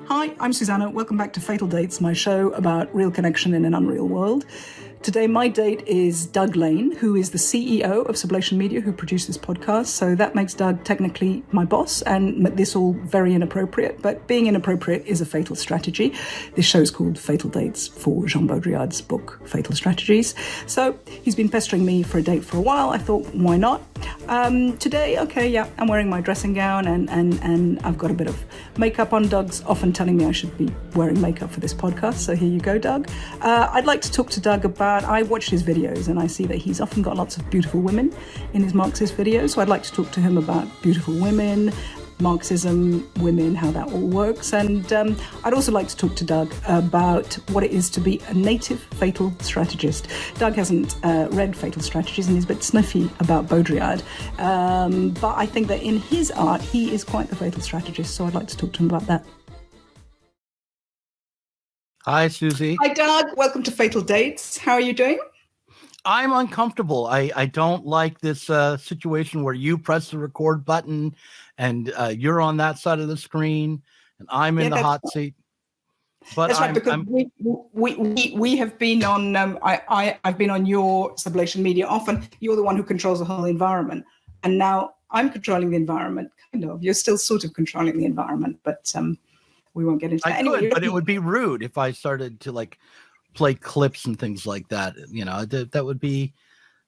Hi, I'm Susanna. Welcome back to Fatal Dates, my show about real connection in an unreal world. Today, my date is Doug Lane, who is the CEO of Sublation Media, who produced this podcast. So that makes Doug technically my boss, and this all very inappropriate. But being inappropriate is a fatal strategy. This show is called Fatal Dates for Jean Baudrillard's book, Fatal Strategies. So he's been pestering me for a date for a while. I thought, why not? Today, okay, yeah, I'm wearing my dressing gown and I've got a bit of makeup on. Doug's often telling me I should be wearing makeup for this podcast. So here you go, Doug. I'd like to talk to Doug about, I watched his videos and I see that he's often got lots of beautiful women in his Marxist videos. So I'd like to talk to him about beautiful women, Marxism, women, how that all works. And I'd also like to talk to Doug about what it is to be a native fatal strategist. Doug hasn't read Fatal Strategies and he's a bit sniffy about Baudrillard. But I think that in his art, he is quite the fatal strategist. So I'd like to talk to him about that. Hi, Susie. Hi, Doug. Welcome to Fatal Dates. How are you doing? I'm uncomfortable. I don't like this situation where you press the record button and you're on that side of the screen and I'm in the hot seat. But that's right, because we have been on. I've been on your Sublation Media often. You're the one who controls the whole environment, and now I'm controlling the environment. Kind of. You're still sort of controlling the environment, but we won't get into that. Anyway, but it would be rude if I started to like play clips and things like that. You know, that would be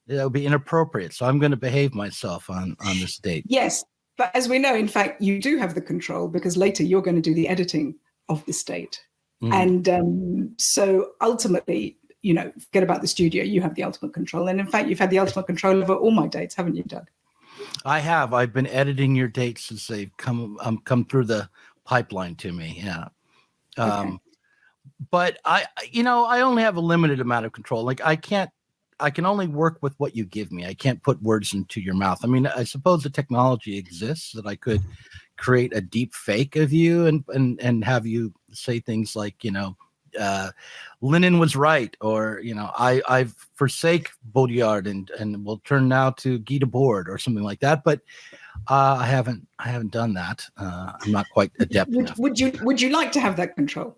inappropriate. So I'm going to behave myself on this date. Yes, but as we know, in fact, you do have the control because later you're going to do the editing of this date. And so ultimately, you know, forget about the studio. You have the ultimate control. And in fact, you've had the ultimate control over all my dates, haven't you, Doug? I have. I've been editing your dates since they've come through the pipeline to me. Yeah. Okay. But I only have a limited amount of control. Like I can only work with what you give me. I can't put words into your mouth. I mean, I suppose the technology exists that I could create a deep fake of you and have you say things like, you know, Lenin was right, or, you know, I forsake Baudrillard and will turn now to Guy Debord or something like that. But I haven't done that. I'm not quite adept enough. Would you like to have that control?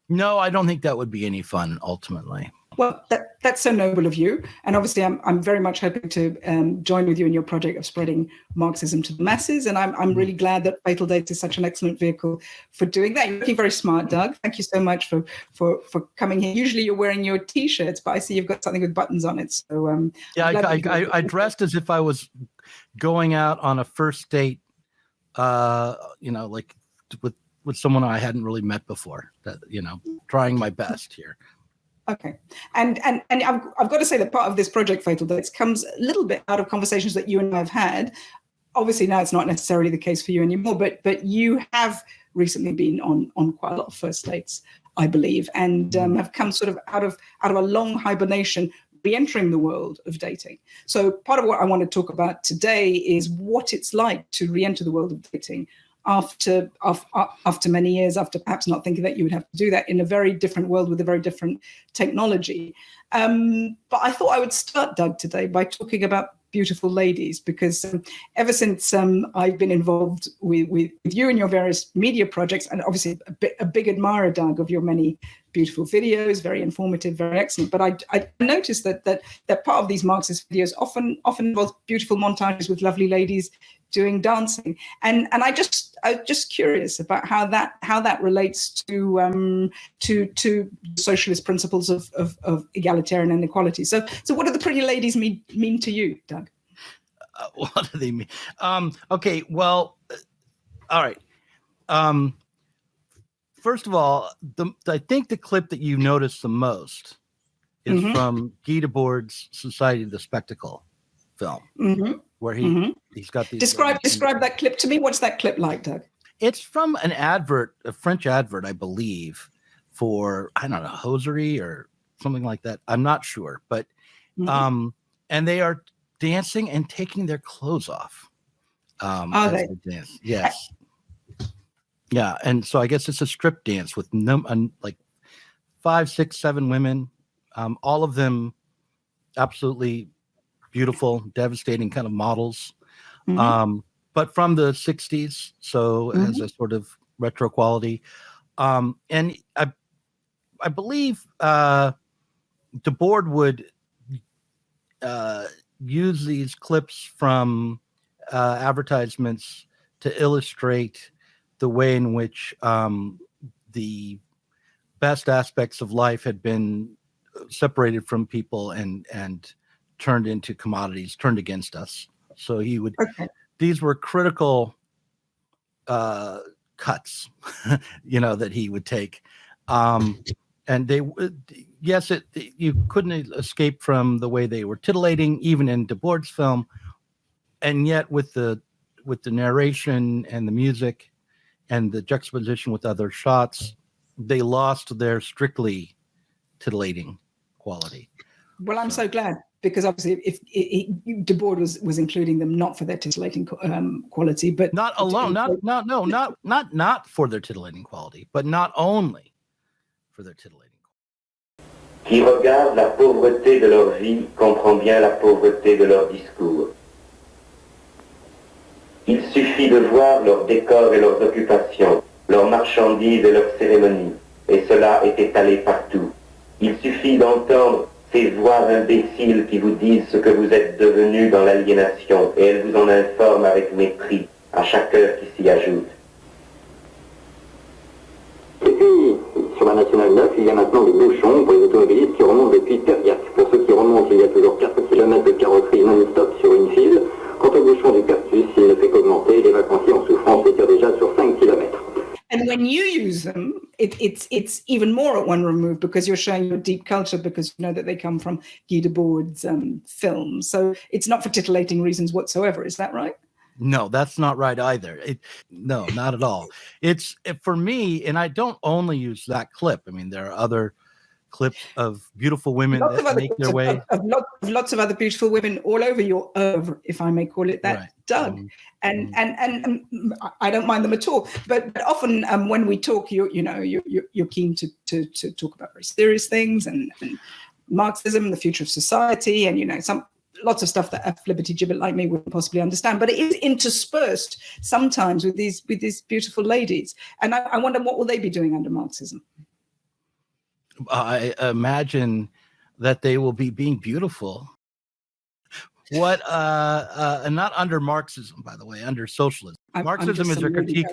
No, I don't think that would be any fun ultimately. Well, that's so noble of you. And obviously, I'm very much hoping to join with you in your project of spreading Marxism to the masses. And I'm really glad that Fatal Dates is such an excellent vehicle for doing that. You're looking very smart, Doug. Thank you so much for coming here. Usually you're wearing your T-shirts, but I see you've got something with buttons on it. So yeah, I dressed as if I was going out on a first date, you know, like with someone I hadn't really met before. That, you know, trying my best here. Okay. And I've got to say that part of this project, Fatal Dates, comes a little bit out of conversations that you and I have had. Obviously, now it's not necessarily the case for you anymore, but you have recently been on quite a lot of first dates, I believe, and have come sort of out of a long hibernation, re-entering the world of dating. So part of what I want to talk about today is what it's like to re-enter the world of dating after many years, after perhaps not thinking that you would have to do that in a very different world with a very different technology. But I thought I would start, Doug, today by talking about beautiful ladies, because ever since I've been involved with you and your various media projects, and obviously a big admirer, Doug, of your many beautiful videos, very informative, very excellent. But I noticed that part of these Marxist videos often involve beautiful montages with lovely ladies doing dancing, and I'm just curious about how that relates to socialist principles of egalitarian inequality. So what do the pretty ladies mean to you, Doug? What do they mean? Okay, well, all right. First of all, I think the clip that you noticed the most is from Guy Debord's Society of the Spectacle film, where he's got these. Describe that clip to me. What's that clip like, Doug? It's from an advert, a French advert, I believe, for, I don't know, hosiery or something like that. I'm not sure, but and they are dancing and taking their clothes off. Are they? Dance. Yes. Yeah, and so I guess it's a strip dance with like 5, 6, 7 women, all of them absolutely beautiful, devastating kind of models, but from the 60s, so it has a sort of retro quality. And I believe Debord would use these clips from advertisements to illustrate the way in which the best aspects of life had been separated from people and turned into commodities, turned against us. So he would, these were critical cuts, that he would take. And they, yes, you couldn't escape from the way they were titillating, even in Debord's film. And yet with the narration and the music and the juxtaposition with other shots, they lost their strictly titillating quality. Well, I'm so glad, because obviously if Debord was including them not for their tittillating quality, but not alone, not for their titillating quality, but not only for their titillating quality. Qui regarde la pauvreté de leur vie comprend bien la pauvreté de leur discours. Il suffit de voir leurs décors et leurs occupations, leurs marchandises et leurs cérémonies, et cela est étalé partout. Il suffit d'entendre ces voix imbéciles qui vous disent ce que vous êtes devenus dans l'aliénation, et elles vous en informent avec mépris à chaque heure qui s'y ajoute. Et puis, sur la Nationale 9, il y a maintenant des bouchons pour les automobilistes qui remontent depuis Perriac. Pour ceux qui remontent, il y a toujours 4 km de carrosserie non-stop sur une file. Quant au bouchon du Cactus, il ne fait qu'augmenter. Les vacanciers en souffrance étaient déjà sur 5 km. And when you use them, it's even more at one remove, because you're showing your deep culture, because you know that they come from Guy Debord's films. So it's not for titillating reasons whatsoever. Is that right? No, that's not right either. No, not at all. It's for me, and I don't only use that clip. I mean, there are other clips of beautiful women that make their way. Lots of other beautiful women all over your oeuvre, if I may call it that, right. Doug. And I don't mind them at all. But often when we talk, you're keen to talk about very serious things and Marxism, the future of society, and lots of stuff that a liberty gibbet like me wouldn't possibly understand. But it is interspersed sometimes with these beautiful ladies. And I wonder, what will they be doing under Marxism? I imagine that they will be being beautiful. What not under Marxism, by the way, under socialism. Marxism is a critique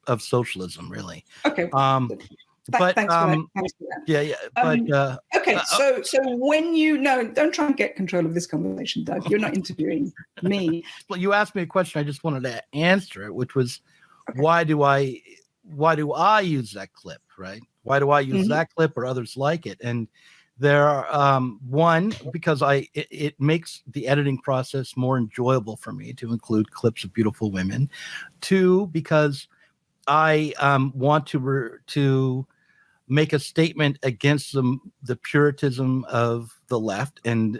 of socialism, really. Okay. But thanks for that. Yeah. But okay. So when don't try and get control of this conversation, Doug. You're not interviewing me. Well, you asked me a question. I just wanted to answer it, which was, why do I use that clip, right? Why do I use that clip or others like it? And there are one, because it makes the editing process more enjoyable for me to include clips of beautiful women. 2, because I want to make a statement against the puritanism of the left, and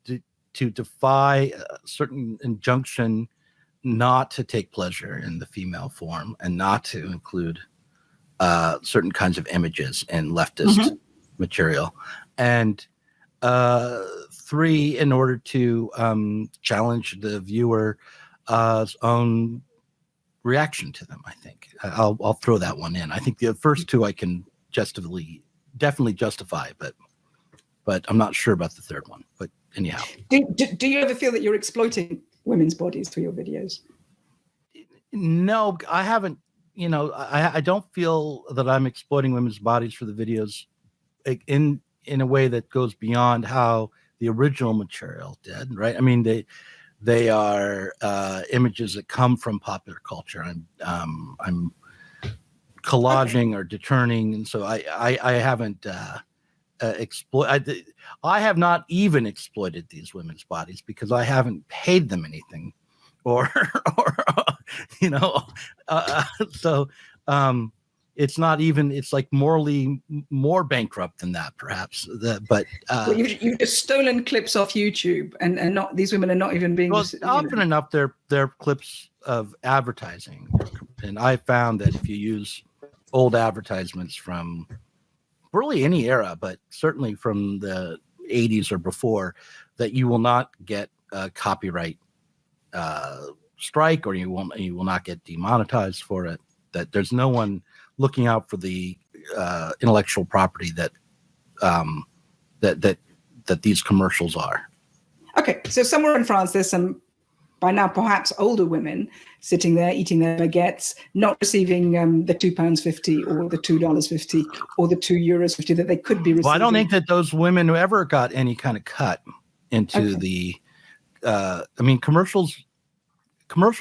to defy a certain injunction not to take pleasure in the female form and not to include certain kinds of images in leftist material. And 3, in order to challenge the viewer's own reaction to them. I think I'll throw that one in. I think the first 2 I can definitely justify, but I'm not sure about the third one. But anyhow, do you ever feel that you're exploiting women's bodies for your videos? No, I haven't. I don't feel that I'm exploiting women's bodies for the videos in a way that goes beyond how the original material did. Right? I mean, they are images that come from popular culture. I'm collaging or deturning, and so I haven't I have not even exploited these women's bodies, because I haven't paid them anything, or so it's not even, it's like morally more bankrupt than that, perhaps. Well, you've just stolen clips off YouTube, and not, these women are not even being. Well, often enough, they're clips of advertising, and I found that if you use old advertisements from really any era, but certainly from the 80s or before, that you will not get a copyright strike, or you will not get demonetized for it. That there's no one looking out for the intellectual property that these commercials are. Okay, so somewhere in France, there's some, by now perhaps older women, sitting there eating their baguettes, not receiving the £2.50 or the $2.50 or the €2.50 that they could be receiving. Well, I don't think that those women who ever got any kind of cut into the. I mean, commercials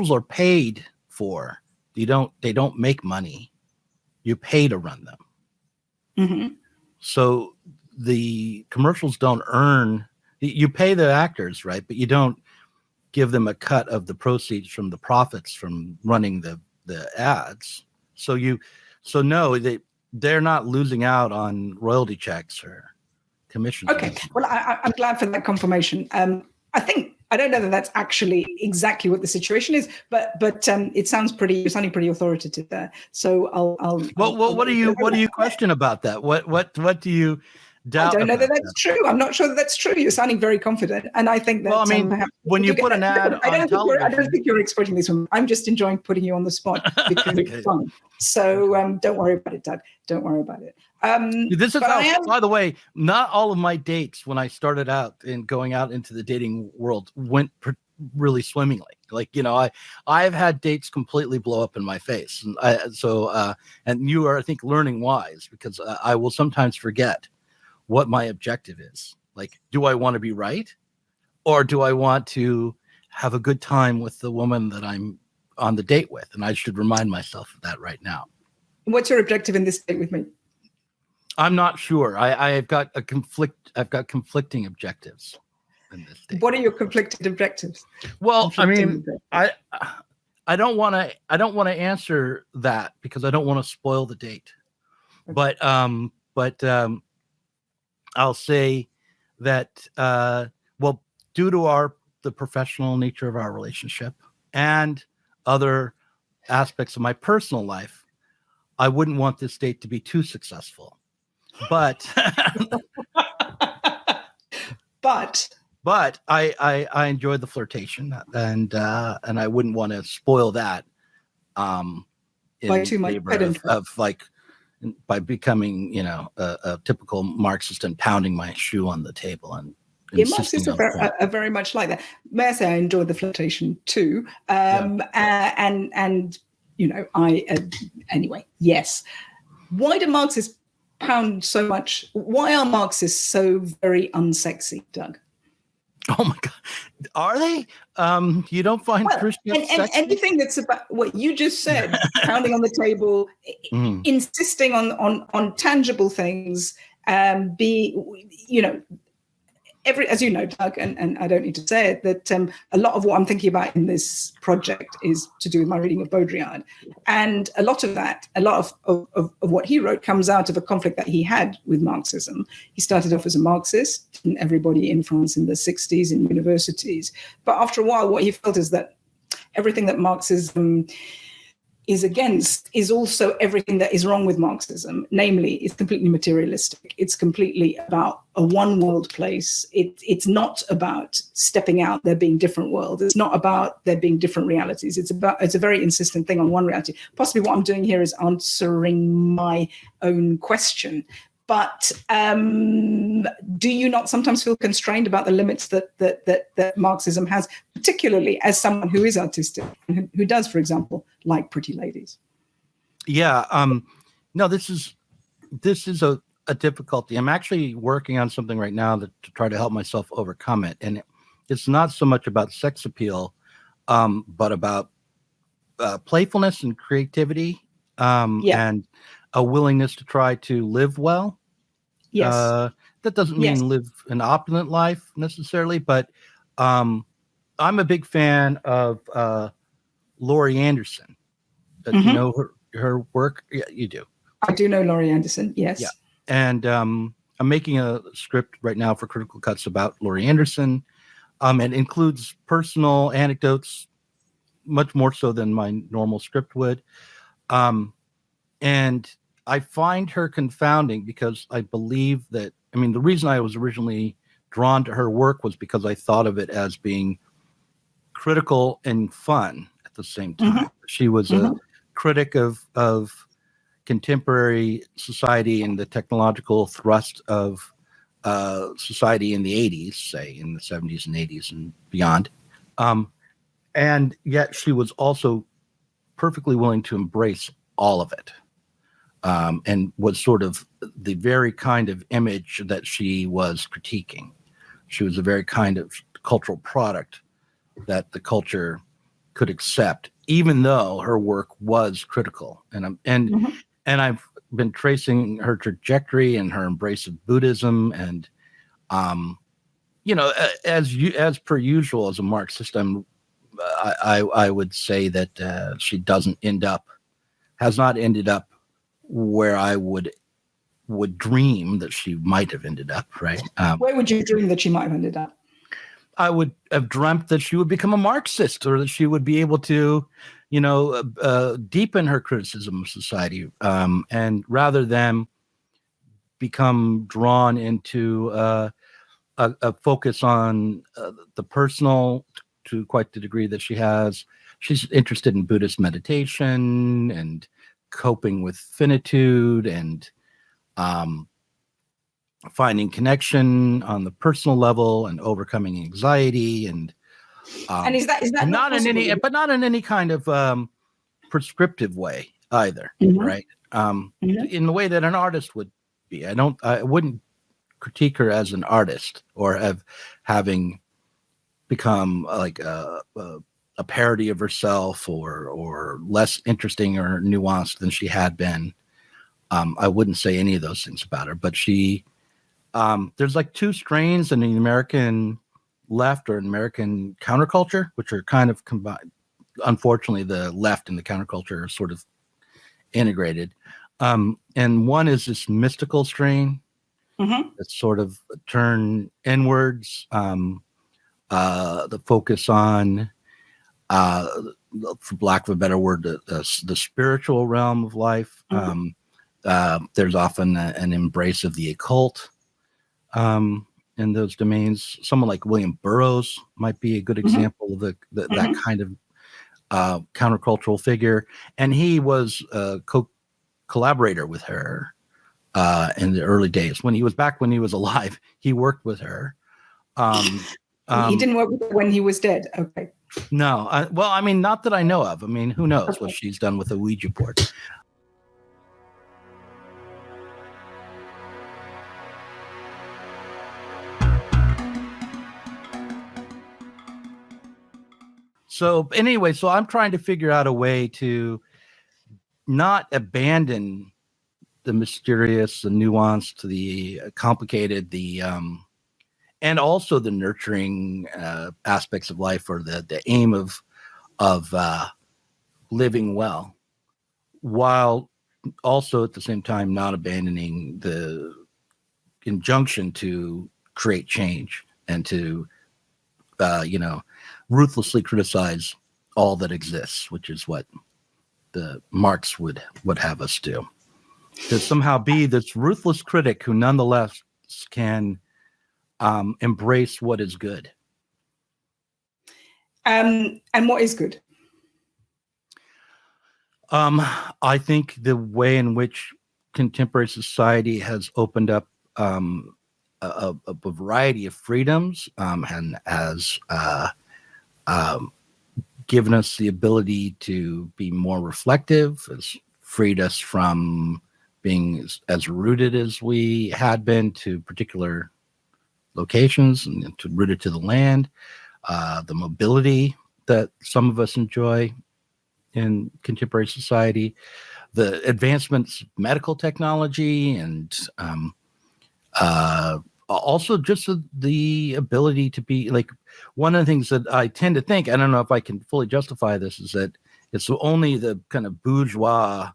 are paid for. They don't make money. You pay to run them. Mm-hmm. So the commercials don't earn. You pay the actors, right? But you don't give them a cut of the proceeds from the profits from running the ads. So no, they're not losing out on royalty checks or commissions. Okay. Well, I'm glad for that confirmation. I don't know that that's actually exactly what the situation is, but it sounds you're sounding pretty authoritative there. So I'll. What do you question about that? What do you doubt? I don't know that that's true. I'm not sure that that's true. You're sounding very confident, and I think that. Well, I mean, when you put an ad on television, I don't think you're exploiting this one. I'm just enjoying putting you on the spot because it's fun. So don't worry about it, Doug. Don't worry about it. This is how, by the way, not all of my dates when I started out and going out into the dating world went really swimmingly. Like, I've had dates completely blow up in my face. And and you are, I think, learning wise, because I will sometimes forget what my objective is. Like, do I want to be right? Or do I want to have a good time with the woman that I'm on the date with? And I should remind myself of that right now. What's your objective in this date with me? I'm not sure. I've got conflicting objectives in this date. What are your conflicted objectives? Well, I mean, I don't want to answer that because I don't want to spoil the date. Okay. But I'll say that due to the professional nature of our relationship and other aspects of my personal life, I wouldn't want this date to be too successful. But I enjoy the flirtation, and I wouldn't want to spoil that by too much by becoming a typical Marxist and pounding my shoe on the table and. Marxists are very much like that. May I say I enjoy the flirtation too, and anyway, yes. Why do Marxists pound so much? Why are Marxists so very unsexy, Doug? Oh my God, are they? You don't find Christians sexy? Anything that's about what you just said, pounding on the table, insisting on tangible things, as you know, Doug, and I don't need to say it, that a lot of what I'm thinking about in this project is to do with my reading of Baudrillard. And a lot of what he wrote comes out of a conflict that he had with Marxism. He started off as a Marxist, and everybody in France in the 60s in universities. But after a while, what he felt is that everything that Marxism is against is also everything that is wrong with Marxism. Namely, it's completely materialistic. It's completely about a one world place. It's not about stepping out, there being different worlds. It's not about there being different realities. It's a very insistent thing on one reality. Possibly what I'm doing here is answering my own question. But do you not sometimes feel constrained about the limits that Marxism has, particularly as someone who is artistic and who does, for example, like pretty ladies? Yeah. No, this is a difficulty. I'm actually working on something right now to try to help myself overcome it. And it's not so much about sex appeal, but about playfulness and creativity, and a willingness to try to live well. Yes. That doesn't mean live an opulent life necessarily, but I'm a big fan of Laurie Anderson. Do you know her work? Yeah, you do. I do know Laurie Anderson, yes. Yeah. And I'm making a script right now for Critical Cuts about Laurie Anderson. It includes personal anecdotes, much more so than my normal script would. And I find her confounding because I believe that, I mean, the reason I was originally drawn to her work was because I thought of it as being critical and fun at the same time. She was a critic of contemporary society and the technological thrust of society in the 80s, say in the 70s and 80s and beyond. And yet she was also perfectly willing to embrace all of it. And was sort of the very kind of image that she was critiquing. She was a very kind of cultural product that the culture could accept, even though her work was critical. And I've been tracing her trajectory and her embrace of Buddhism, and as per usual as a Marxist, I would say that she has not ended up where I would dream that she might have ended up, right? Where would you dream that she might have ended up? I would have dreamt that she would become a Marxist, or that she would be able to, deepen her criticism of society, and rather than become drawn into a focus on the personal to quite the degree that she has. She's interested in Buddhist meditation and coping with finitude and finding connection on the personal level and overcoming anxiety and is that not in any kind of prescriptive way either, right? In the way that an artist would be. I wouldn't critique her as an artist or having become like a parody of herself or less interesting or nuanced than she had been. I wouldn't say any of those things about her, but she, there's like two strains in the American left or American counterculture, which are kind of combined. Unfortunately, the left and the counterculture are sort of integrated. And one is this mystical strain that sort of turn inwards, the focus on, for lack of a better word, the spiritual realm of life. There's often an embrace of the occult in those domains. Someone like William Burroughs might be a good example of that kind of countercultural figure. And he was a collaborator with her in the early days. When he was alive, he worked with her. He didn't work with her when he was dead. Okay. No. Well, I mean, not that I know of. I mean, who knows what she's done with the Ouija board. So anyway, so I'm trying to figure out a way to not abandon the mysterious, the nuanced, the complicated, the and also the nurturing aspects of life, or the aim of living well, while also at the same time not abandoning the injunction to create change and to ruthlessly criticize all that exists, which is what the Marx would have us do. To somehow be this ruthless critic who nonetheless can embrace what is good. And what is good? I think the way in which contemporary society has opened up a variety of freedoms and has given us the ability to be more reflective, has freed us from being as rooted as we had been to particular locations and rooted to the land, the mobility that some of us enjoy in contemporary society, the advancements of medical technology, and also just the ability to be like, one of the things that I tend to think, I don't know if I can fully justify this, is that it's only the kind of bourgeois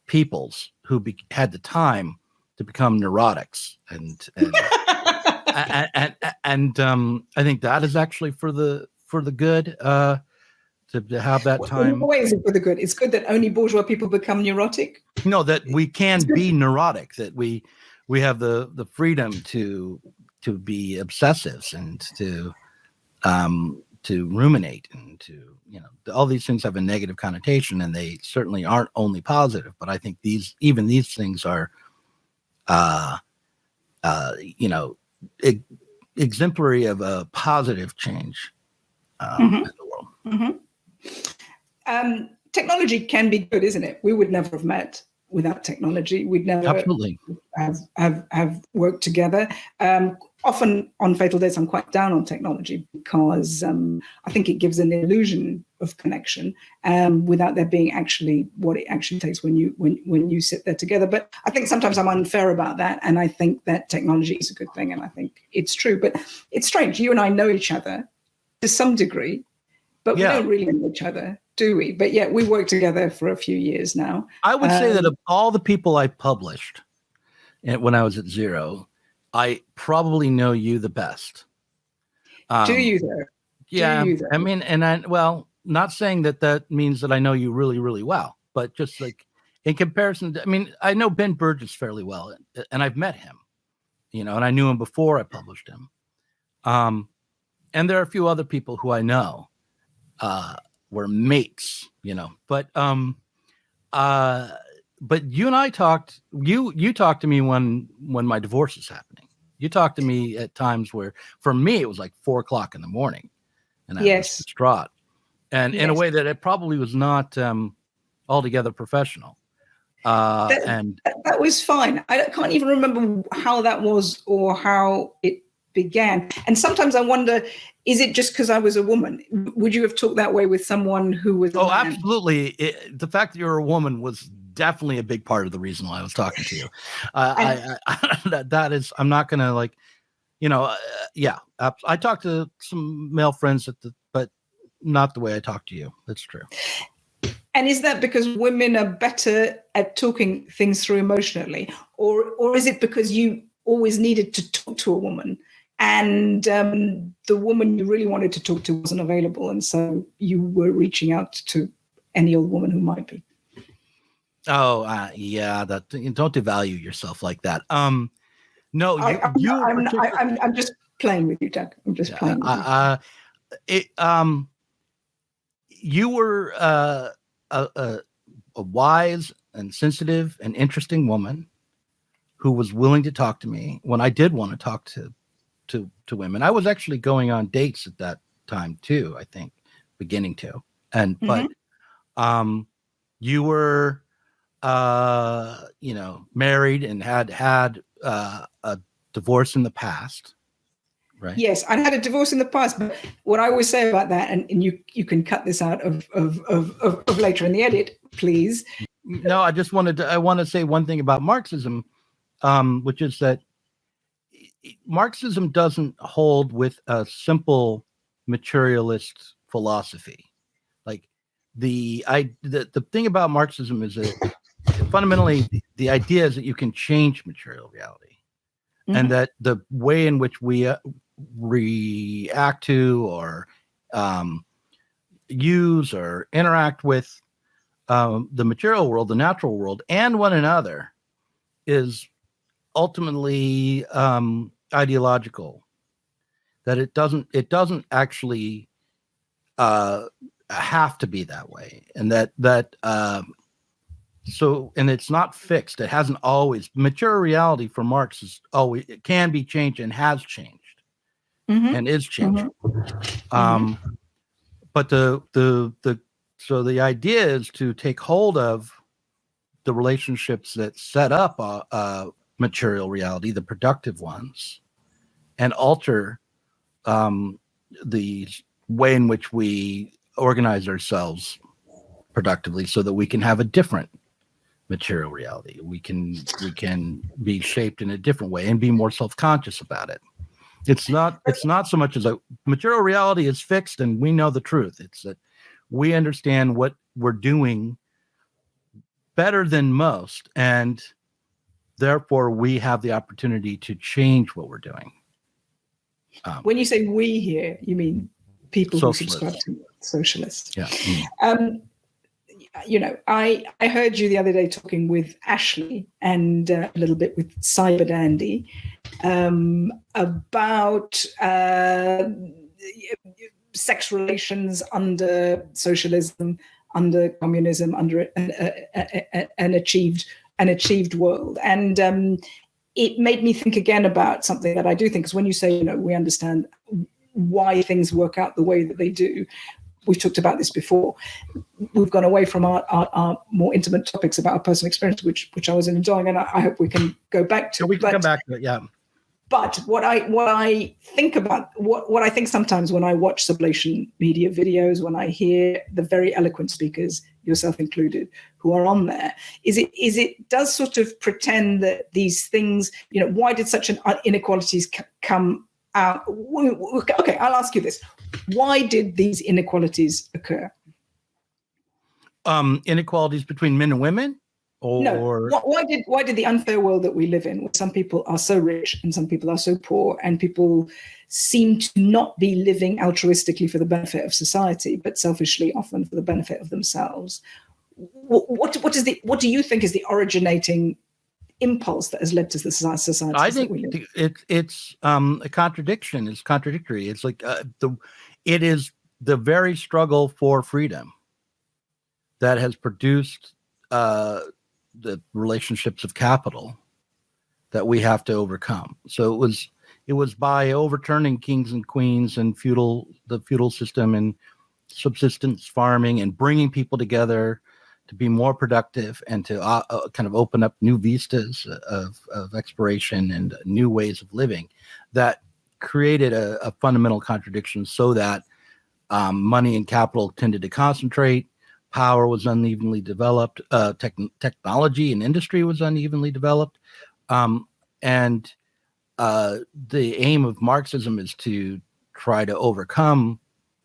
peoples who had the time to become neurotics, and I think that is actually for the good, to have that time. In what way is it for the good? It's good that only bourgeois people become neurotic? No, that we can be neurotic, that we have the freedom to be obsessives and to ruminate, and to, all these things have a negative connotation, and they certainly aren't only positive. But I think these things are, exemplary of a positive change in the world. Mm-hmm. Technology can be good, isn't it? We would never have met without technology. We'd never Absolutely have worked together. Often on Fatal Dates, I'm quite down on technology because I think it gives an illusion of connection without there being actually what it actually takes when you sit there together. But I think sometimes I'm unfair about that, and I think that technology is a good thing, and I think it's true. But it's strange. You and I know each other to some degree, but we don't really know each other, do we? But yet we work together for a few years now. I would say that of all the people I published when I was at Zero, I probably know you the best. Do you though? Yeah. I mean, not saying that means that I know you really, really well, but just like in comparison, I know Ben Burgess fairly well, and I've met him, and I knew him before I published him. And there are a few other people who I know, were mates, but you and I talked, you talked to me when my divorce is happening. You talked to me at times where, for me, it was like 4:00 in the morning, and I was distraught, and in a way that it probably was not altogether professional. That was fine. I can't even remember how that was or how it began. And sometimes I wonder, is it just because I was a woman? Would you have talked that way with someone who was a man? Absolutely. The fact that you're a woman was definitely a big part of the reason why I was talking to you. That is, I'm not going to I talked to some male friends but not the way I talk to you. That's true. And is that because women are better at talking things through emotionally, or is it because you always needed to talk to a woman, and the woman you really wanted to talk to wasn't available, and so you were reaching out to any old woman who might be? Don't devalue yourself like that. No, I'm just playing with you, Doug. I'm just playing with you. You were a wise and sensitive and interesting woman who was willing to talk to me when I did want to talk to women. I was actually going on dates at that time too, I think, beginning to. But you were married and had a divorce in the past, right? Yes, I had a divorce in the past, but what I always say about that, and you can cut this out of later in the edit, please. No, I want to say one thing about Marxism, which is that Marxism doesn't hold with a simple materialist philosophy. Like the thing about Marxism is that fundamentally the idea is that you can change material reality, and that the way in which we react to or use or interact with the material world, the natural world, and one another is ultimately ideological. That it doesn't actually have to be that way, and and it's not fixed. It hasn't always. Material reality for Marx is always, it can be changed and has changed and is changing. But so the idea is to take hold of the relationships that set up material reality, the productive ones, and alter the way in which we organize ourselves productively so that we can have a different material reality. We can be shaped in a different way and be more self-conscious about it. It's not so much as a material reality is fixed and we know the truth. It's that we understand what we're doing better than most, and therefore we have the opportunity to change what we're doing. When you say we here, you mean people who Socialists. subscribe to socialists. Yeah. You know, I heard you the other day talking with Ashley and a little bit with Cyber Dandy about sex relations under socialism, under communism, under an achieved world. And it made me think again about something that I do think is when you say, you know, we understand why things work out the way that they do. We've talked about this before. We've gone away from our more intimate topics about our personal experience, which I was enjoying, and I hope we can go back to. So we can come back to it, yeah. But what I think about, what I think sometimes when I watch Sublation Media videos, when I hear the very eloquent speakers, yourself included, who are on there, is it does sort of pretend that these things, you know, why did such an inequalities come out? Okay, I'll ask you this. Why did these inequalities occur? Inequalities between men and women? Or why did the unfair world that we live in, where some people are so rich and some people are so poor, and people seem to not be living altruistically for the benefit of society, but selfishly often for the benefit of themselves? What do you think is the originating impulse that has led to the society? I think it's a contradiction. It's contradictory. It's like it is the very struggle for freedom that has produced the relationships of capital that we have to overcome. So it was by overturning kings and queens and the feudal system and subsistence farming and bringing people together to be more productive and to kind of open up new vistas of exploration and new ways of living that created a fundamental contradiction, so that money and capital tended to concentrate. Power was unevenly developed. Technology and industry was unevenly developed. And the aim of Marxism is to try to overcome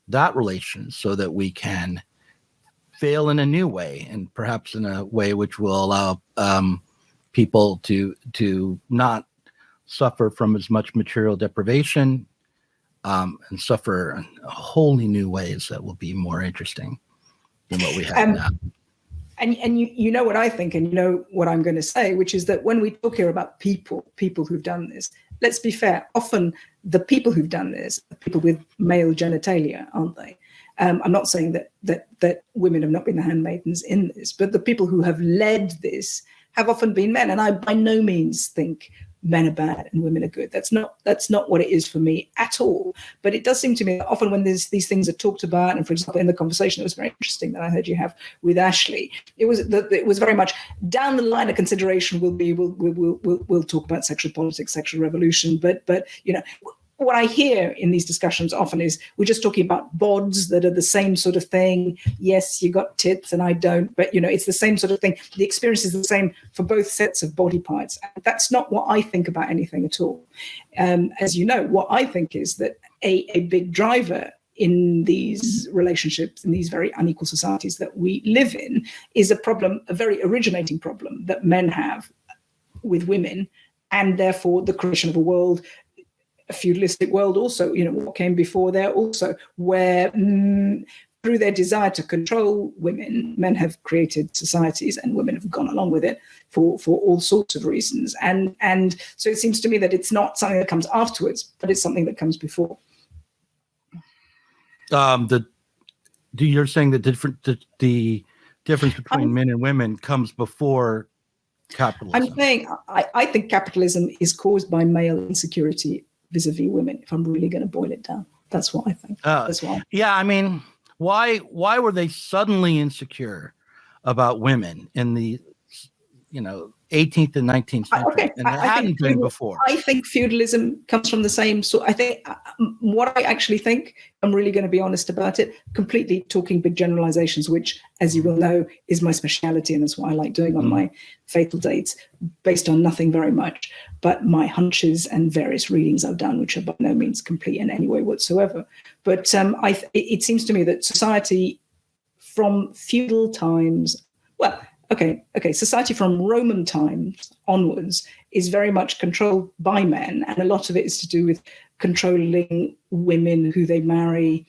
that relation so that we can fail in a new way, and perhaps in a way which will allow people to not suffer from as much material deprivation and suffer in wholly new ways that will be more interesting than what we have now. And you know what I think, and you know what I'm going to say, which is that when we talk here about people who've done this, let's be fair, often the people who've done this are people with male genitalia, aren't they? I'm not saying that women have not been the handmaidens in this, but the people who have led this have often been men. And I by no means think men are bad and women are good. That's not what it is for me at all. But it does seem to me that often when these things are talked about, and for example, in the conversation, it was very interesting that I heard you have with Ashley. It was very much down the line. A consideration will be we'll talk about sexual politics, sexual revolution. But you know, what I hear in these discussions often is we're just talking about bods that are the same sort of thing. Yes, you got tits and I don't, but you know, it's the same sort of thing. The experience is the same for both sets of body parts. That's not what I think about anything at all. As you know, what I think is that a big driver in these relationships, in these very unequal societies that we live in, is a problem, a very originating problem that men have with women, and therefore the creation of a world, a feudalistic world also, you know, what came before there also, where through their desire to control women, men have created societies and women have gone along with it for all sorts of reasons. And so it seems to me that it's not something that comes afterwards, but it's something that comes before. You're saying the difference between men and women comes before capitalism? I'm saying I think capitalism is caused by male insecurity vis-a-vis women, if I'm really going to boil it down. That's what I think. That's why. Yeah, I mean, why were they suddenly insecure about women in the 18th and 19th century? Okay. And it hadn't been before. I think feudalism comes from the same sort. I think what I actually think, I'm really going to be honest about it, completely talking big generalizations, which, as you will know, is my speciality, and that's what I like doing on my fatal dates, based on nothing very much, but my hunches and various readings I've done, which are by no means complete in any way whatsoever. But it seems to me that society from feudal times, well, okay, society from Roman times onwards is very much controlled by men, and a lot of it is to do with controlling women, who they marry,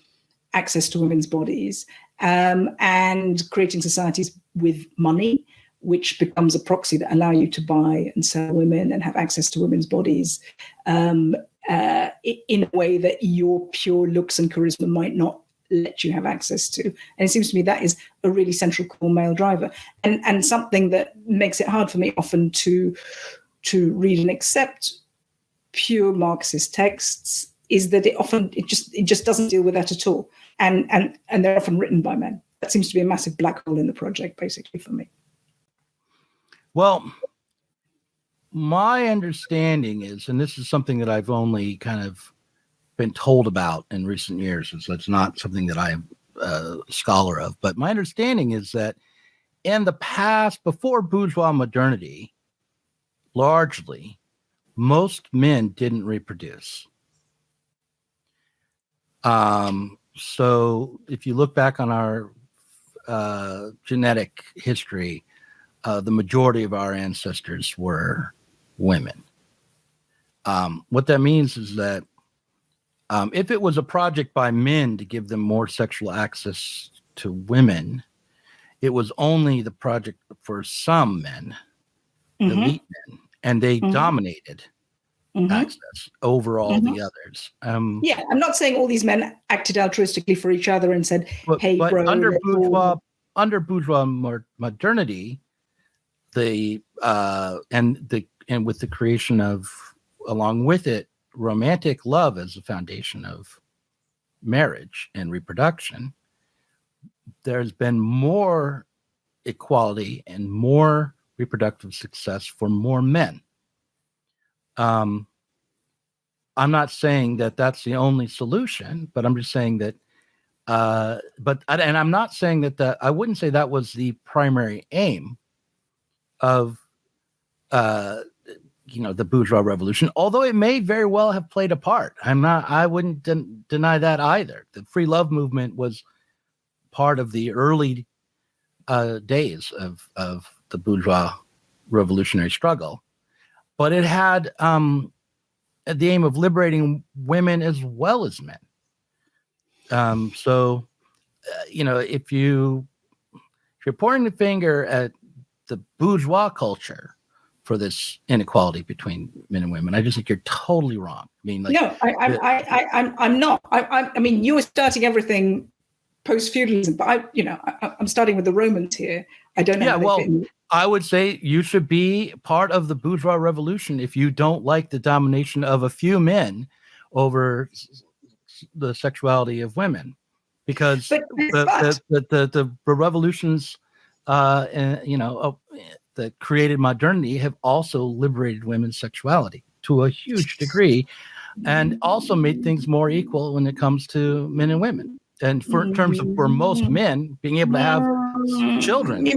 access to women's bodies, and creating societies with money, which becomes a proxy that allow you to buy and sell women and have access to women's bodies in a way that your pure looks and charisma might not let you have access to. And it seems to me that is a really central core male driver, and something that makes it hard for me often to read and accept pure Marxist texts is that it just doesn't deal with that at all, and they're often written by men. That seems to be a massive black hole in the project, basically, for me. Well, my understanding is, and this is something that I've only kind of been told about in recent years, so it's not something that I am a scholar of, but my understanding is that in the past, before bourgeois modernity, largely, most men didn't reproduce. So if you look back on our genetic history, the majority of our ancestors were women. What that means is that if it was a project by men to give them more sexual access to women, it was only the project for some men, elite men, and they dominated access over all the others. Yeah, I'm not saying all these men acted altruistically for each other and said, "Hey, but bro." Under bourgeois modernity, and with the creation of, along with it, romantic love as the foundation of marriage and reproduction, there's been more equality and more reproductive success for more men. I'm not saying that that's the only solution, but I'm just saying that, and I'm not saying that I wouldn't say that was the primary aim of, the bourgeois revolution, although it may very well have played a part. I wouldn't deny that either. The free love movement was part of the early days of the bourgeois revolutionary struggle, but it had the aim of liberating women as well as men. If you're pointing the finger at the bourgeois culture for this inequality between men and women, I just think you're totally wrong. No, I'm not. I mean, you were starting everything post-feudalism, but I'm starting with the Romans here. I don't know. Yeah, well, I would say you should be part of the bourgeois revolution if you don't like the domination of a few men over the sexuality of women, because the revolutions, that created modernity have also liberated women's sexuality to a huge degree, and also made things more equal when it comes to men and women. And in terms of for most men being able to have children.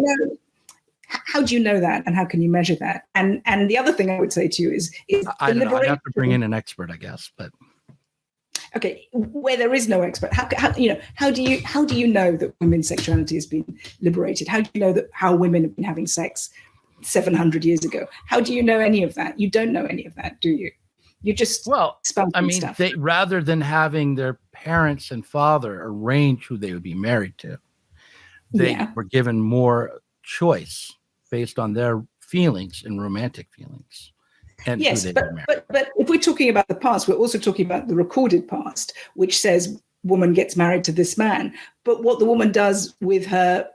How do you know that, and how can you measure that? And the other thing I would say to you is I don't know. I'd have to bring in an expert, I guess. But okay, where there is no expert, how do you know that women's sexuality has been liberated? How do you know how women have been having sex 700 years ago? How do you know any of that? You don't know any of that, do you? You just stuff. Rather than having their parents and father arrange who they would be married to, they were given more choice based on their feelings and romantic feelings. And yes, but if we're talking about the past, we're also talking about the recorded past, which says woman gets married to this man. But what the woman does with her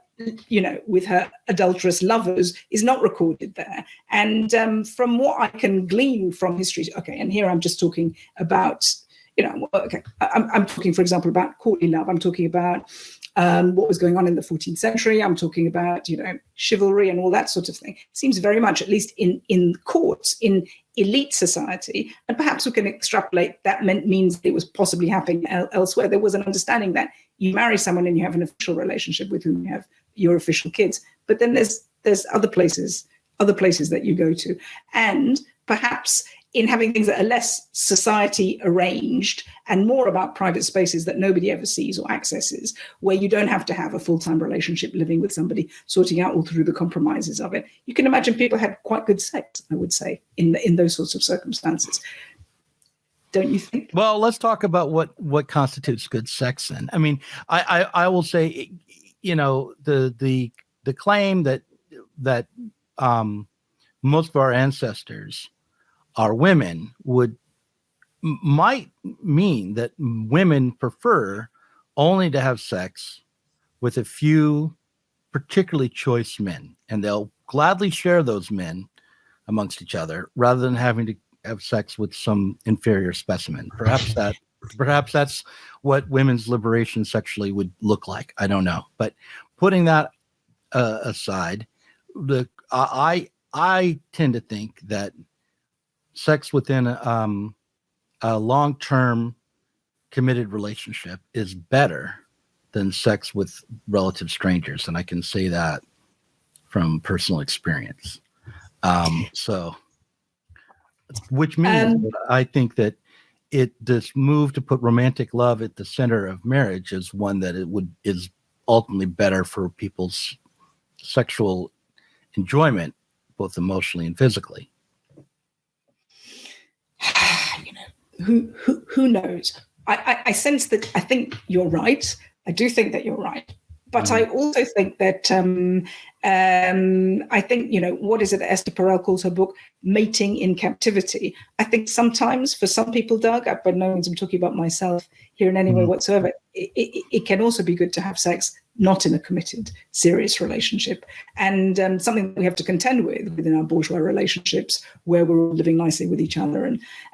adulterous lovers is not recorded there. And from what I can glean from history, and here I'm just talking about, I'm talking, for example, about courtly love. I'm talking about what was going on in the 14th century. I'm talking about, chivalry and all that sort of thing. It seems very much, at least in courts, in elite society, and perhaps we can extrapolate that means it was possibly happening elsewhere. There was an understanding that you marry someone and you have an official relationship with whom you have your official kids. But then there's other places that you go to. And perhaps in having things that are less society arranged and more about private spaces that nobody ever sees or accesses, where you don't have to have a full-time relationship living with somebody, sorting out all through the compromises of it. You can imagine people had quite good sex, I would say, in those sorts of circumstances. Don't you think? Well, let's talk about what constitutes good sex then. I mean, I will say, you know, the claim that most of our ancestors are women might mean that women prefer only to have sex with a few particularly choice men, and they'll gladly share those men amongst each other rather than having to have sex with some inferior specimen. Perhaps that's what women's liberation sexually would look like. I don't know. But putting that aside, I tend to think that sex within a long-term committed relationship is better than sex with relative strangers, and I can say that from personal experience. So, which means I think that this move to put romantic love at the center of marriage is one that is ultimately better for people's sexual enjoyment, both emotionally and physically. You know, who knows? I sense that I think you're right. I do think that you're right. But I also think that I think, you know, what is it that Esther Perel calls her book, Mating in Captivity? I think sometimes for some people, Doug, by no means I'm talking about myself here in any way whatsoever, it can also be good to have sex not in a committed, serious relationship. And something that we have to contend with within our bourgeois relationships, where we're all living nicely with each other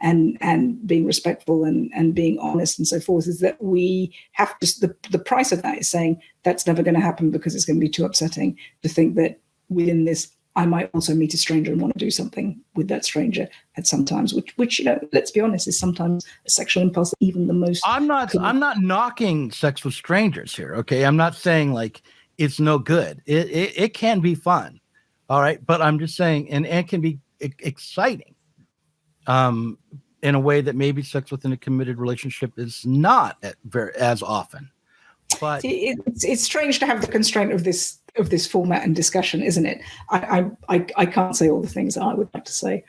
and being respectful and being honest and so forth, is that we have to, the price of that is saying that's never going to happen because it's going to be too upsetting to think that within this, I might also meet a stranger and want to do something with that stranger at some times, which, you know, let's be honest, is sometimes a sexual impulse, even the most. I'm not knocking sex with strangers here. Okay. I'm not saying like it's no good. It can be fun. All right. But I'm just saying, and it can be exciting in a way that maybe sex within a committed relationship is not as often. But it's strange to have the constraint of this format and discussion, isn't it? I can't say all the things that I would like to say.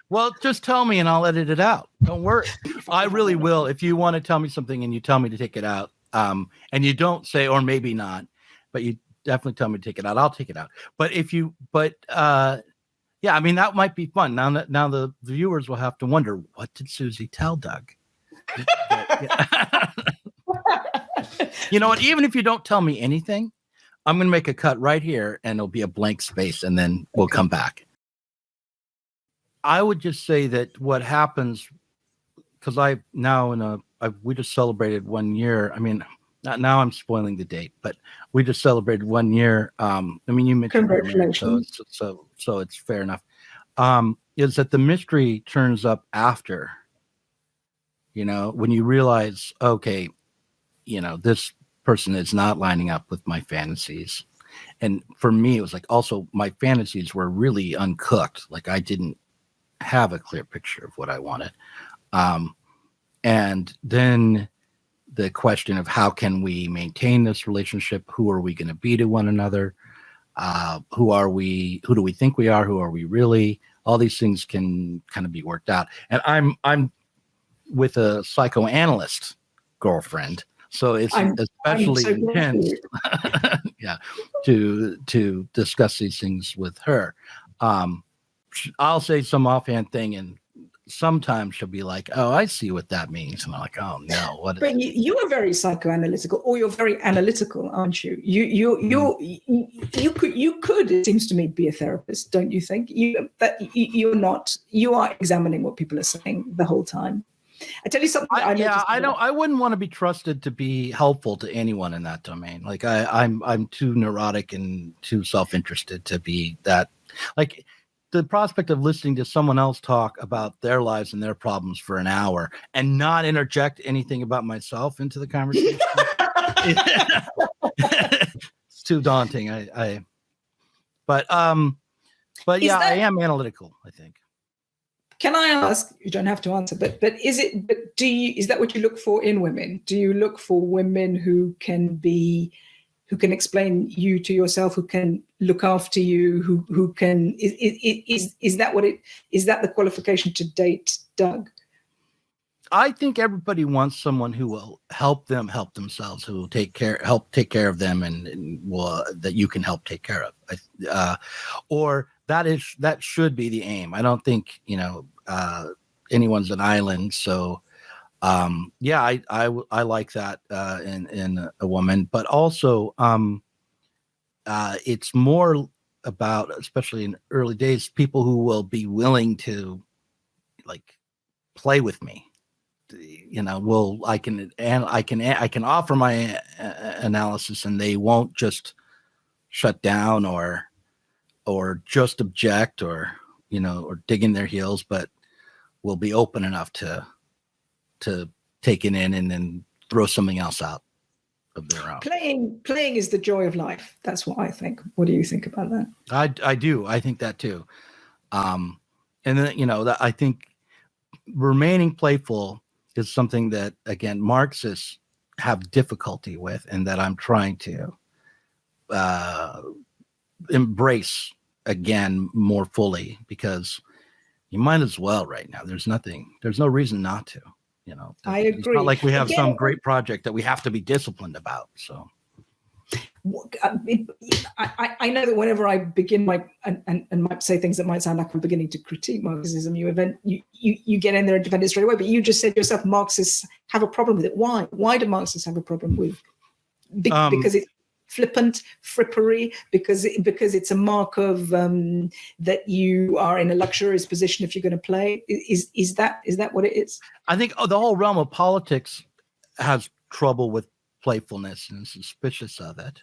Well, just tell me and I'll edit it out. Don't worry. I really will. If you want to tell me something and you tell me to take it out, and you don't say, or maybe not, but you definitely tell me to take it out, I'll take it out. But yeah, I mean, that might be fun. Now the viewers will have to wonder, what did Susie tell Doug? You know what? Even if you don't tell me anything, I'm going to make a cut right here and it'll be a blank space and then we'll come back. I would just say that what happens, because we just celebrated 1 year. I mean, now I'm spoiling the date, but we just celebrated 1 year. I mean, you mentioned congratulations. So it's fair enough. Is that the mystery turns up after, you know, when you realize, okay, you know, this person is not lining up with my fantasies. And for me, it was like, also my fantasies were really uncooked. Like I didn't have a clear picture of what I wanted. And then the question of how can we maintain this relationship? Who are we going to be to one another? Who are we? Who do we think we are? Who are we really? All these things can kind of be worked out. And I'm with a psychoanalyst girlfriend, so it's especially intense to discuss these things with her. I'll say some offhand thing, and sometimes she'll be like, "Oh, I see what that means," and I'm like, "Oh no, what is?" But you are very psychoanalytical, or you're very analytical, aren't you? You could, it seems to me, be a therapist, don't you think? You're not. You are examining what people are saying the whole time. I tell you something. I wouldn't want to be trusted to be helpful to anyone in that domain. Like I'm too neurotic and too self-interested to be that. Like the prospect of listening to someone else talk about their lives and their problems for an hour and not interject anything about myself into the conversation, it's too daunting. But yeah, I am analytical, I think. Can I ask? You don't have to answer, but is it? But is that what you look for in women? Do you look for women who can explain you to yourself, who can look after you, who can? Is that what it? Is that the qualification to date, Doug? I think everybody wants someone who will help them help themselves, who will help take care of them, and will, that you can help take care of. Or that should be the aim. I don't think anyone's an island. So I like that in a woman, but also it's more about, especially in early days, people who will be willing to play with me. I can offer my analysis, and they won't just shut down or just object or dig in their heels, but will be open enough to take it in and then throw something else out of their own. Playing is the joy of life. That's what I think. What do you think about that? I do. I think that too. And then that I think remaining playful is something that, again, Marxists have difficulty with, and that I'm trying to embrace again more fully, because you might as well right now. There's no reason not to. I agree. It's not like we have some great project that we have to be disciplined about. So I know that whenever I begin and might say things that might sound like I'm beginning to critique Marxism, you get in there and defend it straight away. But you just said yourself, Marxists have a problem with it. Why? Why do Marxists have a problem with? Because it's flippant, frippery, because it's a mark of that you are in a luxurious position if you're going to play. Is that what it is? I think the whole realm of politics has trouble with playfulness and suspicious of it.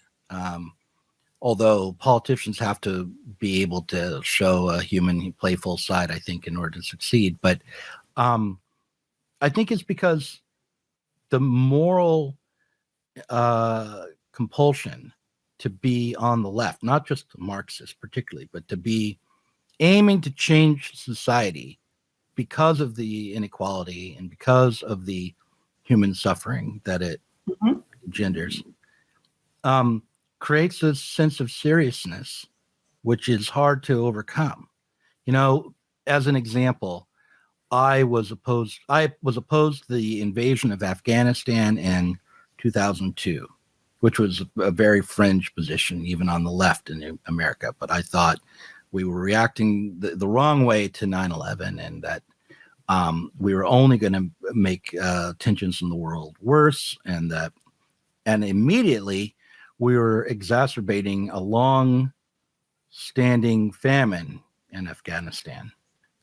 Although politicians have to be able to show a human playful side, I think, in order to succeed. But I think it's because the moral compulsion to be on the left, not just Marxist particularly, but to be aiming to change society because of the inequality and because of the human suffering that it engenders, creates a sense of seriousness, which is hard to overcome. As an example, I was opposed to the invasion of Afghanistan in 2002, which was a very fringe position, even on the left in America. But I thought we were reacting the wrong way to 9/11, and that we were only going to make tensions in the world worse, and immediately we were exacerbating a long-standing famine in Afghanistan.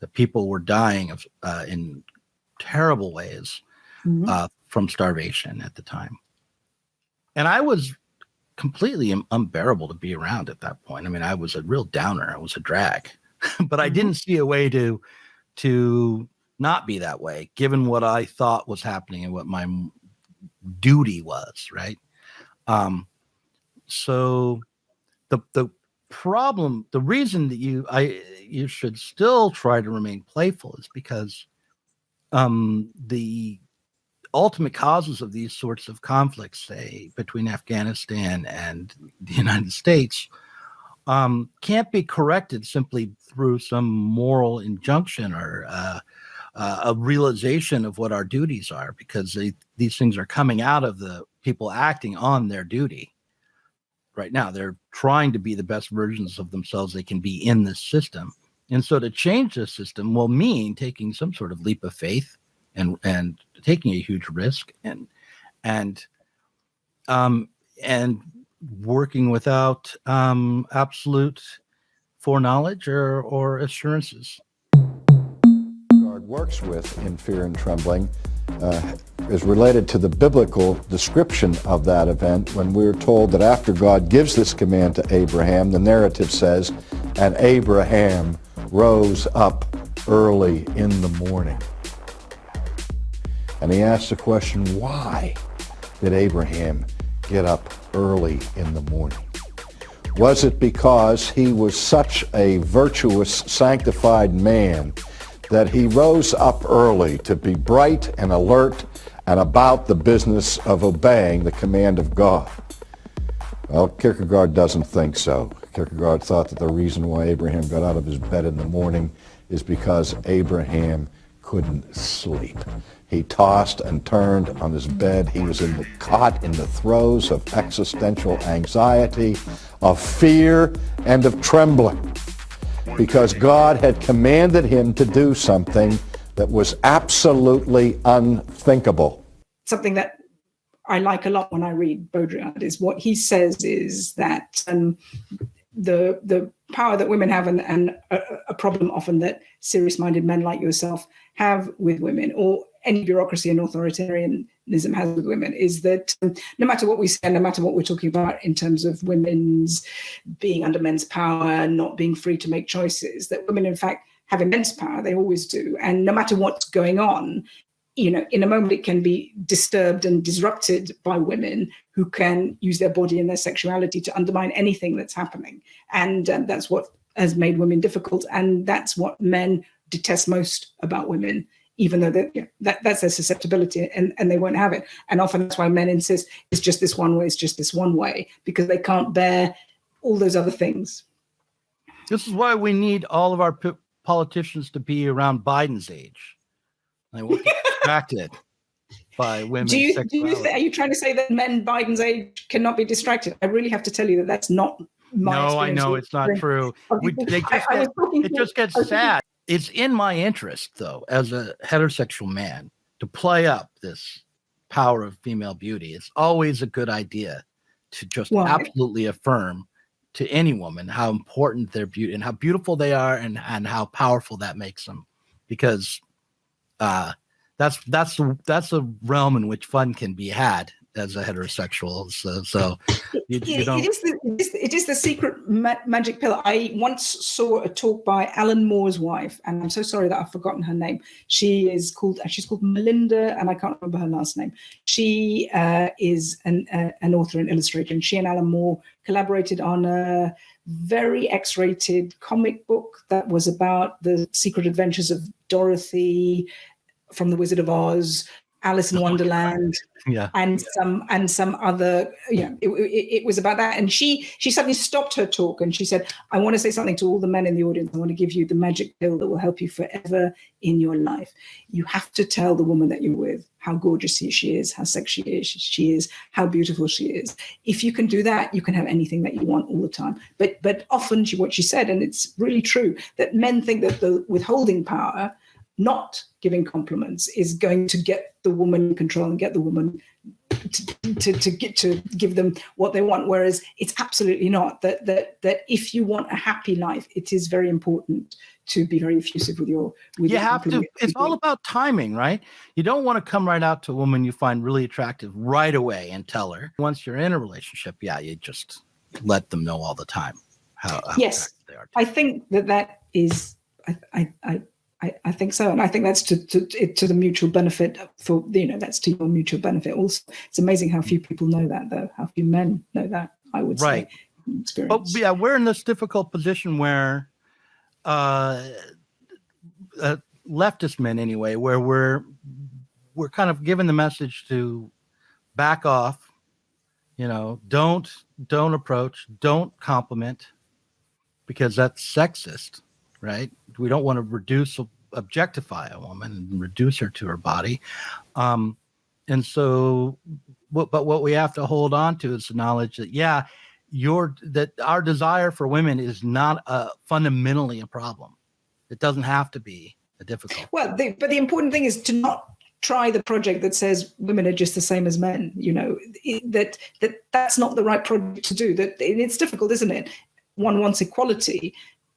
The people were dying of in terrible ways from starvation at the time. And I was completely unbearable to be around at that point. I mean, I was a real downer. I was a drag. But I didn't see a way to not be that way, given what I thought was happening and what my duty was, right? So the problem, the reason that you should still try to remain playful is because the ultimate causes of these sorts of conflicts, say between Afghanistan and the United States, can't be corrected simply through some moral injunction or a realization of what our duties are, because these things are coming out of the people acting on their duty. Right now, they're trying to be the best versions of themselves they can be in this system. And so to change the system will mean taking some sort of leap of faith and taking a huge risk and working without absolute foreknowledge or assurances. God works with in Fear and Trembling is related to the biblical description of that event, when we're told that after God gives this command to Abraham, the narrative says, and Abraham rose up early in the morning. And he asks the question, why did Abraham get up early in the morning? Was it because he was such a virtuous, sanctified man that he rose up early to be bright and alert and about the business of obeying the command of God. Well, Kierkegaard doesn't think so. Kierkegaard thought that the reason why Abraham got out of his bed in the morning is because Abraham couldn't sleep. He tossed and turned on his bed. He was caught in the throes of existential anxiety, of fear, and of trembling, because God had commanded him to do something that was absolutely unthinkable. Something that I like a lot when I read Baudrillard is what he says is that the power that women have and a problem often that serious-minded men like yourself have with women, or any bureaucracy and authoritarianism has with women, is that no matter what we say, no matter what we're talking about in terms of women's being under men's power, not being free to make choices, that women in fact have immense power. They always do. And no matter what's going on, you know, in a moment it can be disturbed and disrupted by women who can use their body and their sexuality to undermine anything that's happening. And that's what has made women difficult. And that's what men detest most about women, even though that's their susceptibility and they won't have it. And often that's why men insist it's just this one way, it's just this one way, because they can't bear all those other things. This is why we need all of our politicians to be around Biden's age. They won't get distracted by women's sexuality. Are you trying to say that men Biden's age cannot be distracted? I really have to tell you that that's not my experience. No, I know it's not true. It just gets sad. It's in my interest, though, as a heterosexual man, to play up this power of female beauty. It's always a good idea to just absolutely affirm to any woman how important their beauty and how beautiful they are and how powerful that makes them, because that's a realm in which fun can be had as a heterosexual. So you don't. It is the secret magic pill. I once saw a talk by Alan Moore's wife, and I'm so sorry that I've forgotten her name. She's called Melinda, and I can't remember her last name. She is an author and illustrator, and she and Alan Moore collaborated on a very X-rated comic book that was about the secret adventures of Dorothy from The Wizard of Oz, Alice in Wonderland, and some other. It was about that. And she suddenly stopped her talk and she said, "I want to say something to all the men in the audience. I want to give you the magic pill that will help you forever in your life. You have to tell the woman that you're with how gorgeous she is, how sexy she is, how beautiful she is. If you can do that, you can have anything that you want all the time." But often what she said, and it's really true, that men think that the withholding power, not giving compliments, is going to get the woman in control and get the woman to give them what they want, whereas it's absolutely not. That if you want a happy life, it is very important to be very effusive with your. You have to. It's all about timing, right? You don't want to come right out to a woman you find really attractive right away and tell her. Once you're in a relationship, you just let them know all the time how yes, they are. I think that is. I think so, and I think that's to the mutual benefit for that's to your mutual benefit. Also, it's amazing how few people know that, though. How few men know that. I would say, experience. But we're in this difficult position where, leftist men anyway, where we're kind of given the message to back off. Don't approach, don't compliment, because that's sexist. Right? We don't want to objectify a woman and reduce her to her body. And so, but what we have to hold on to is the knowledge that, that our desire for women is not fundamentally a problem. It doesn't have to be a difficult. Well, but the important thing is to not try the project that says women are just the same as men. That's not the right project to do. That it's difficult, isn't it? One wants equality.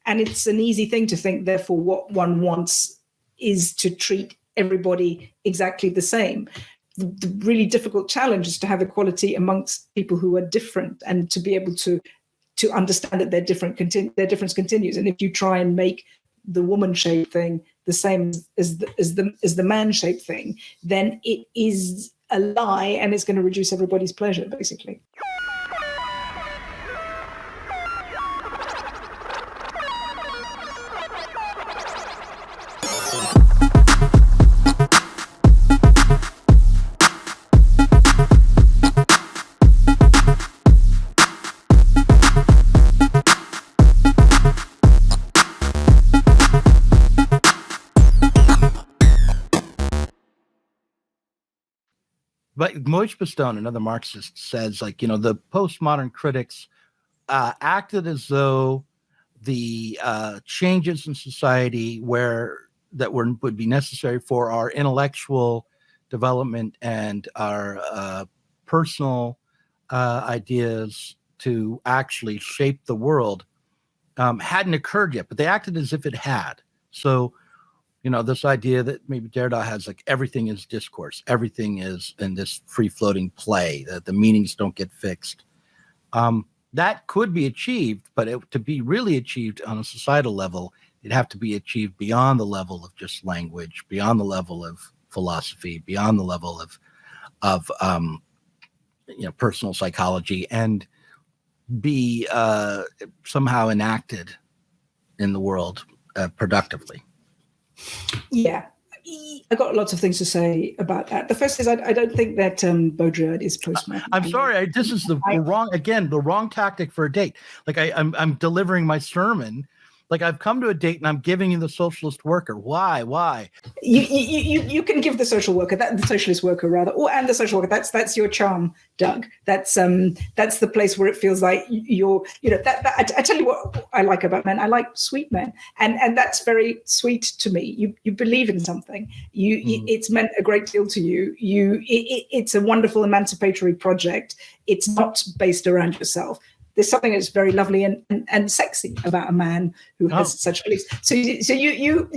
And it's an easy thing to think, therefore, what one wants is to treat everybody exactly the same. The really difficult challenge is to have equality amongst people who are different and to be able to understand that their difference continues. And if you try and make the woman-shaped thing the same as the man-shaped thing, then it is a lie and it's going to reduce everybody's pleasure, basically. But Moish Bastone, another Marxist, says, like, the postmodern critics acted as though the changes in society would be necessary for our intellectual development and our personal ideas to actually shape the world hadn't occurred yet, but they acted as if it had. So, this idea that maybe Derrida has, like, everything is discourse, everything is in this free-floating play, that the meanings don't get fixed. That could be achieved, but to be really achieved on a societal level, it'd have to be achieved beyond the level of just language, beyond the level of philosophy, beyond the level of personal psychology, and be somehow enacted in the world productively. Yeah, I got lots of things to say about that. The first is I don't think that Baudrillard is postmodern. I'm sorry, this is the wrong tactic for a date. Like I'm delivering my sermon. Like, I've come to a date and I'm giving you the socialist worker. Why? You can give the social worker, the socialist worker rather, and the social worker. That's your charm, Doug. That's the place where it feels like I tell you what I like about men. I like sweet men, and that's very sweet to me. You believe in something. It's meant a great deal to you. It's a wonderful emancipatory project. It's not based around yourself. There's something that's very lovely and sexy about a man who has such beliefs. So you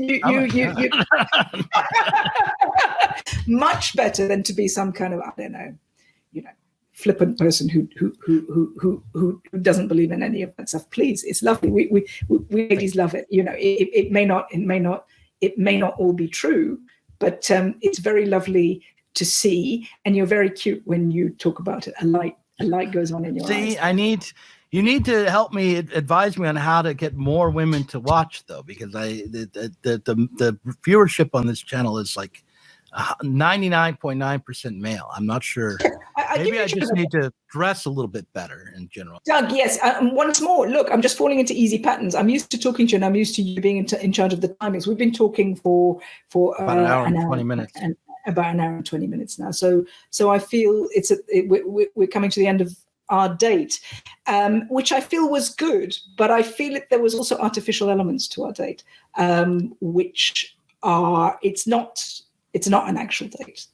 much better than to be some kind of, I don't know, flippant person who doesn't believe in any of that stuff. Please, it's lovely. We ladies love it. It may not all be true, but it's very lovely to see, and you're very cute when you talk about it. A light goes on in your eyes. See, you need to help me, advise me on how to get more women to watch, though, because the viewership on this channel is like 99.9% male. I'm not sure. Maybe I just need to dress a little bit better in general. Doug, yes. Once more, look, I'm just falling into easy patterns. I'm used to talking to you, and I'm used to you being in charge of the timings. We've been talking for about an hour and 20 minutes. About an hour and 20 minutes now. So I feel we're coming to the end of our date, which I feel was good, but I feel there was also artificial elements to our date, which are it's not an actual date.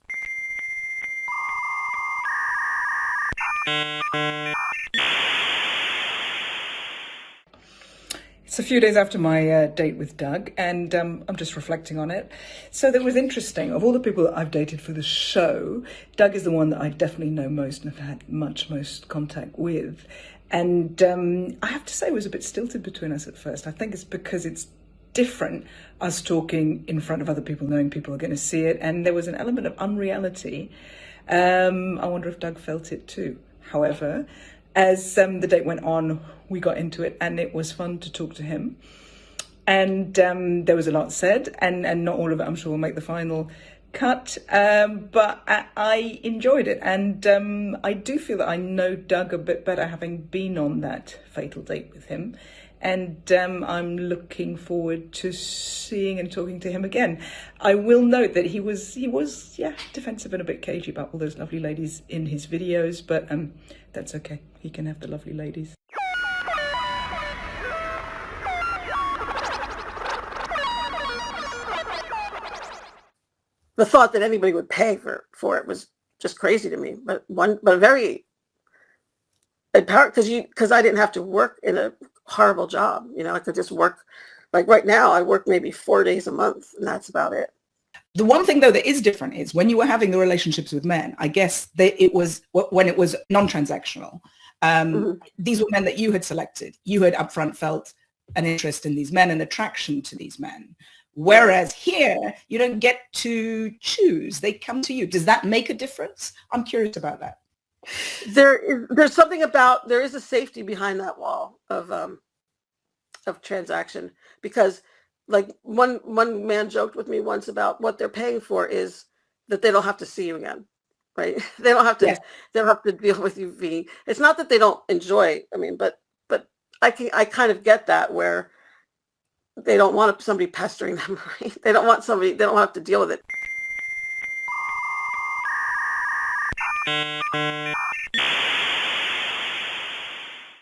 It's a few days after my date with Doug, and I'm just reflecting on it. So that was interesting. Of all the people that I've dated for the show, Doug is the one that I definitely know most and have had most contact with. And I have to say it was a bit stilted between us at first. I think it's because it's different, us talking in front of other people, knowing people are going to see it. And there was an element of unreality. I wonder if Doug felt it too. However, as the date went on, we got into it, and it was fun to talk to him. And there was a lot said, and not all of it, I'm sure, will make the final cut. But I enjoyed it, and I do feel that I know Doug a bit better, having been on that fatal date with him. And I'm looking forward to seeing and talking to him again. I will note that he was defensive and a bit cagey about all those lovely ladies in his videos, but that's okay. He can have the lovely ladies. The thought that anybody would pay for it was just crazy to me. But very empowering, because I didn't have to work in a horrible job. I could just work. Like right now, I work maybe 4 days a month, and that's about it. The one thing, though, that is different is when you were having the relationships with men, I guess it was when it was non-transactional. These were men that you had selected. You had upfront felt an interest in these men, an attraction to these men. Whereas here, you don't get to choose. They come to you. Does that make a difference? I'm curious about that. There's something about, there is a safety behind that wall of transaction, because like one man joked with me once about what they're paying for is that they don't have to see you again, right? They don't have to. Yes. They don't have to deal with you being. It's not that they don't enjoy. I mean, but I kind of get that where they don't want somebody pestering them. Right? They don't want somebody. They don't have to deal with it.